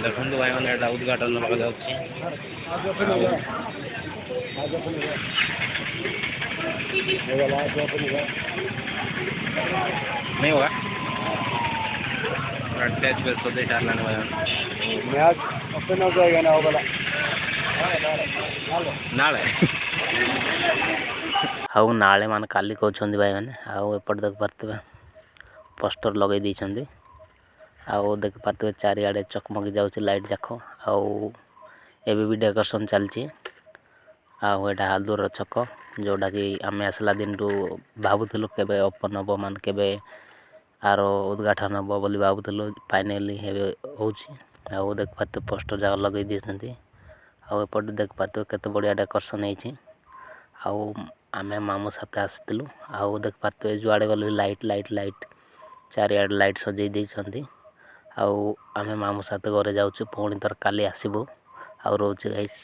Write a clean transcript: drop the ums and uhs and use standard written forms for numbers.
ଦେଖନ୍ତୁ ଭାଇମାନେ ଏଇଟା ଉଦ୍ଘାଟନ ହେବାକୁ ଯାଉଛି। नहीं होगा अटैच पे तो देख डालने वाला मैच ओपन हो जाएगा ना वाला नाले हाउ नाले मान काली कहउछंदी भाई माने आउ एपट देख परतबे पोस्टर लगे दीछंदी आउ देख परतबे चारि आडे चकमकी जाउची लाइट जाखो आउ एबे भी डेकोरेशन चलची आउ एटा हालदूर छक जोटा कि आमे आसला दिन रु भाबुथलु केबे ओपन हबो मान केबे आरो उद्घाटन हबो बोली भाबुथलु फाइनली हेबे होउची आउ देख परतबे पोस्टर जा लगे दीछंदी आउ एपट देख परतबे केते बढ़िया डेकोरेशन हेची आउ आमे मामू साथे आसितलु आउ देख परतबे जुआडे गले लाइट लाइट लाइट चारि आडे लाइट सजै दैछंदी आउ आमे मामू साथे घरे जाउछु पुणी तर काली आसीबो आउ रोउची गाइस।